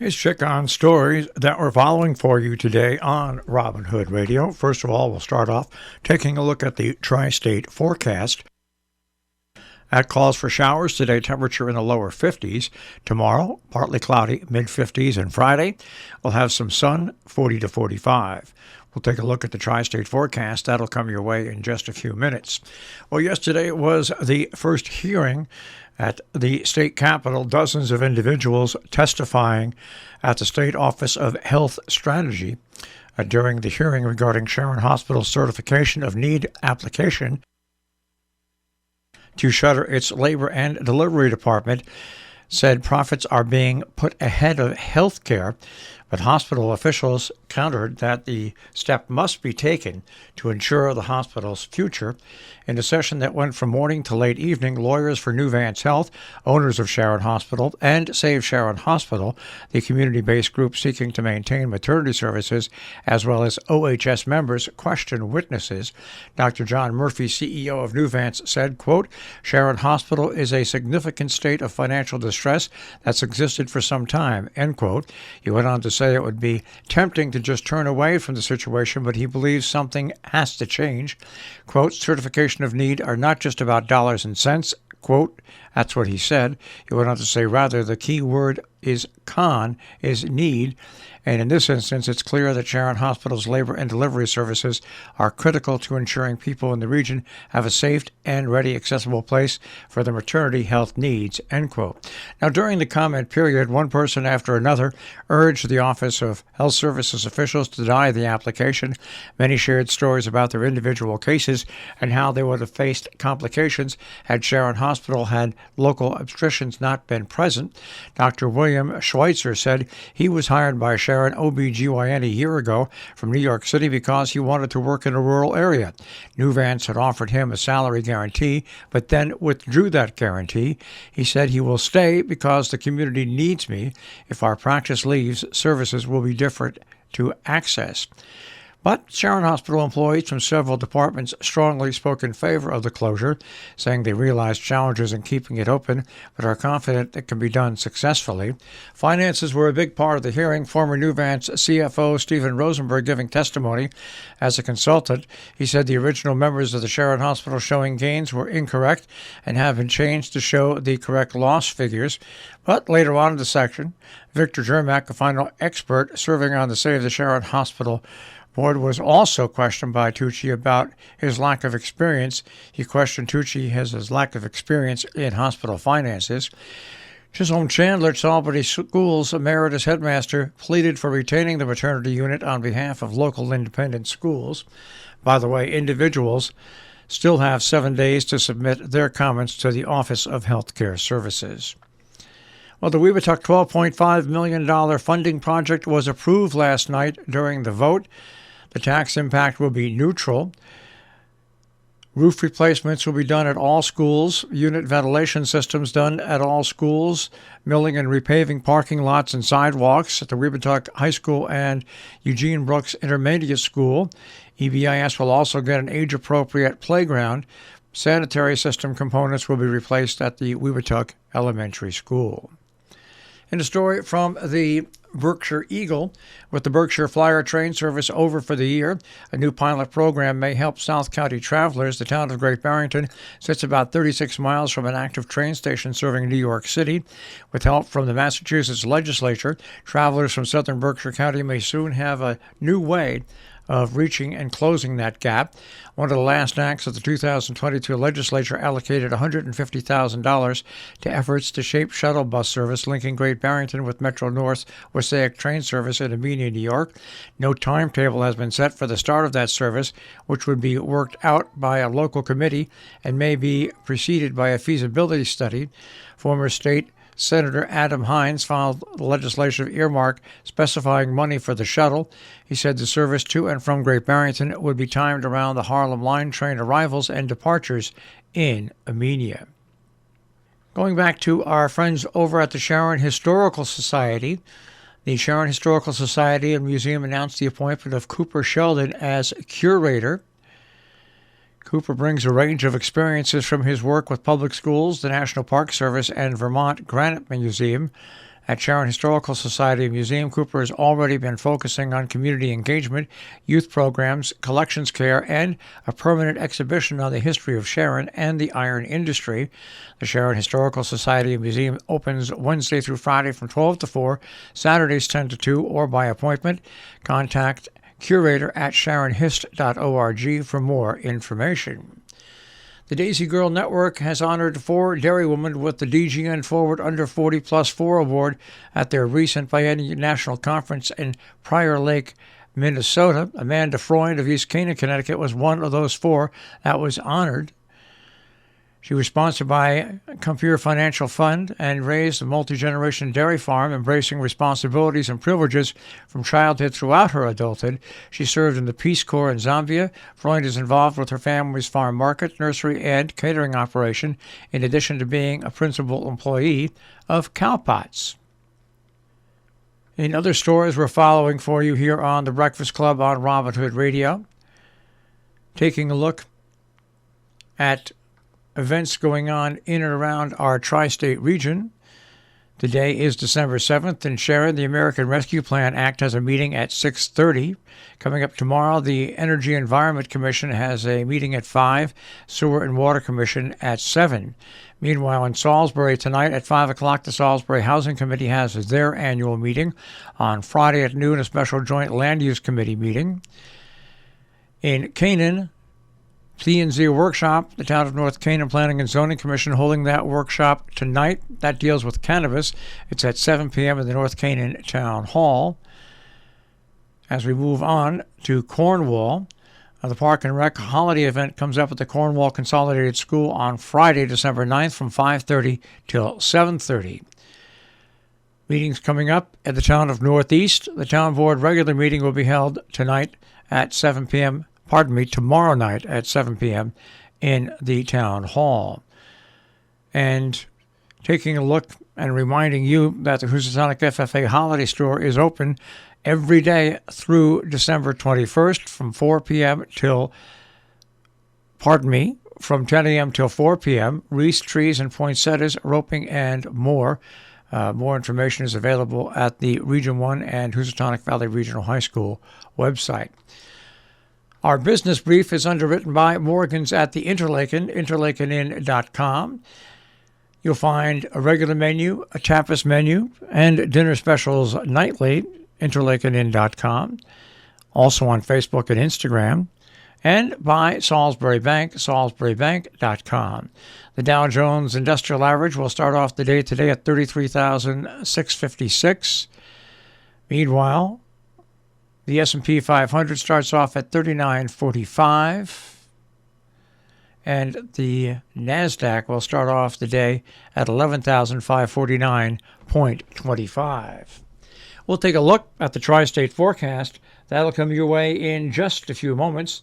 Here's check on stories that we're following for you today on Robin Hood Radio. First of all, we'll start off taking a look at the tri-state forecast. That calls for showers today, temperature in the lower 50s. Tomorrow, partly cloudy, mid-50s. And Friday, we'll have some sun, 40 to 45. We'll take a look at the tri-state forecast. That'll come your way in just a few minutes. Well, yesterday was the first hearing at the state capitol. Dozens of individuals testifying at the State Office of Health Strategy during the hearing regarding Sharon Hospital's certification of need application to shutter its labor and delivery department. Said profits are being put ahead of health care, but hospital officials countered that the step must be taken to ensure the hospital's future. In a session that went from morning to late evening, lawyers for Nuvance Health, owners of Sharon Hospital, and Save Sharon Hospital, the community-based group seeking to maintain maternity services, as well as OHS members, questioned witnesses. Dr. John Murphy, CEO of Nuvance, said, quote, Sharon Hospital is a significant state of financial distress that's existed for some time, end quote. He went on to say it would be tempting to just turn away from the situation, but he believes something has to change. Quote, certification of need are not just about dollars and cents, quote, that's what he said. He went on to say, rather, the key word is need. And in this instance, it's clear that Sharon Hospital's labor and delivery services are critical to ensuring people in the region have a safe and ready, accessible place for their maternity health needs, end quote. Now, during the comment period, one person after another urged the Office of Health Services officials to deny the application. Many shared stories about their individual cases and how they would have faced complications had Sharon Hospital had local obstetricians not been present. Dr. William Schweitzer said he was hired by Sharon OB-GYN a year ago from New York City because he wanted to work in a rural area. Nuvance had offered him a salary guarantee, but then withdrew that guarantee. He said he will stay because the community needs me. If our practice leaves, services will be different to access. But Sharon Hospital employees from several departments strongly spoke in favor of the closure, saying they realized challenges in keeping it open, but are confident it can be done successfully. Finances were a big part of the hearing. Former Nuvance CFO Stephen Rosenberg giving testimony as a consultant. He said the original members of the Sharon Hospital showing gains were incorrect and have been changed to show the correct loss figures. But later on in the section, Victor Jermack, a final expert serving on the Save the Sharon Hospital board, was also questioned by Tucci about his lack of experience. He questioned Tucci as his lack of experience in hospital finances. Chisholm Chandler at Albany Schools emeritus headmaster pleaded for retaining the maternity unit on behalf of local independent schools. By the way, individuals still have 7 days to submit their comments to the Office of Healthcare Services. Well, the Weebatuck $12.5 million funding project was approved last night during the vote. The tax impact will be neutral. Roof replacements will be done at all schools, unit ventilation systems done at all schools, milling and repaving parking lots and sidewalks at the Weebatuck High School and Eugene Brooks Intermediate School. EBIS will also get an age-appropriate playground. Sanitary system components will be replaced at the Weebatuck Elementary School. In a story from the Berkshire Eagle, with the Berkshire Flyer train service over for the year, a new pilot program may help South County travelers. The town of Great Barrington sits about 36 miles from an active train station serving New York City. With help from the Massachusetts legislature, travelers from southern Berkshire County may soon have a new way of reaching and closing that gap. One of the last acts of the 2022 legislature allocated $150,000 to efforts to shape shuttle bus service linking Great Barrington with Metro North's Wassaic train service in Amenia, New York. No timetable has been set for the start of that service, which would be worked out by a local committee and may be preceded by a feasibility study. Former state Senator Adam Hines filed legislative earmark specifying money for the shuttle. He said the service to and from Great Barrington would be timed around the Harlem Line train arrivals and departures in Amenia. Going back to our friends over at the Sharon Historical Society, the Sharon Historical Society and Museum announced the appointment of Cooper Sheldon as curator. Cooper brings a range of experiences from his work with public schools, the National Park Service, and Vermont Granite Museum. At Sharon Historical Society and Museum, Cooper has already been focusing on community engagement, youth programs, collections care, and a permanent exhibition on the history of Sharon and the iron industry. The Sharon Historical Society and Museum opens Wednesday through Friday from 12 to 4, Saturdays 10 to 2, or by appointment. Contact curator at sharonhist.org for more information. The Daisy Girl Network has honored 4 dairywomen with the DGN Forward Under 40 Plus 4 Award at their recent biennial national conference in Prior Lake, Minnesota. Amanda Freund of East Canaan, Connecticut was one of those 4 that was honored. She was sponsored by Compeer Financial Fund and raised a multi-generation dairy farm, embracing responsibilities and privileges from childhood throughout her adulthood. She served in the Peace Corps in Zambia. Freund is involved with her family's farm market, nursery, and catering operation, in addition to being a principal employee of Cowpots. In other stories we're following for you here on The Breakfast Club on Robin Hood Radio, taking a look at events going on in and around our tri-state region. Today is December 7th. In Sharon, the American Rescue Plan Act has a meeting at 6:30. Coming up tomorrow, the Energy Environment Commission has a meeting at 5, Sewer and Water Commission at 7. Meanwhile, in Salisbury tonight at 5 o'clock, the Salisbury Housing Committee has their annual meeting. On Friday at noon, a special joint land use committee meeting. In Canaan, P&Z workshop, the Town of North Canaan Planning and Zoning Commission holding that workshop tonight. That deals with cannabis. It's at 7 p.m. in the North Canaan Town Hall. As we move on to Cornwall, the Park and Rec holiday event comes up at the Cornwall Consolidated School on Friday, December 9th from 5:30 till 7:30. Meetings coming up at the Town of Northeast. The Town Board regular meeting will be held tonight at 7 p.m. Tomorrow night at 7 p.m. in the Town Hall. And taking a look and reminding you that the Housatonic FFA Holiday Store is open every day through December 21st from 4 p.m. from 10 a.m. till 4 p.m. Wreaths, trees, and poinsettias, roping, and more. More information is available at the Region 1 and Housatonic Valley Regional High School website. Our business brief is underwritten by Morgan's at the Interlaken, interlakenin.com. You'll find a regular menu, a tapas menu, and dinner specials nightly, interlakenin.com. Also on Facebook and Instagram. And by Salisbury Bank, salisburybank.com. The Dow Jones Industrial Average will start off the day today at 33,656. Meanwhile, the S&P 500 starts off at 39.45, and the NASDAQ will start off the day at 11,549.25. We'll take a look at the tri-state forecast. That'll come your way in just a few moments.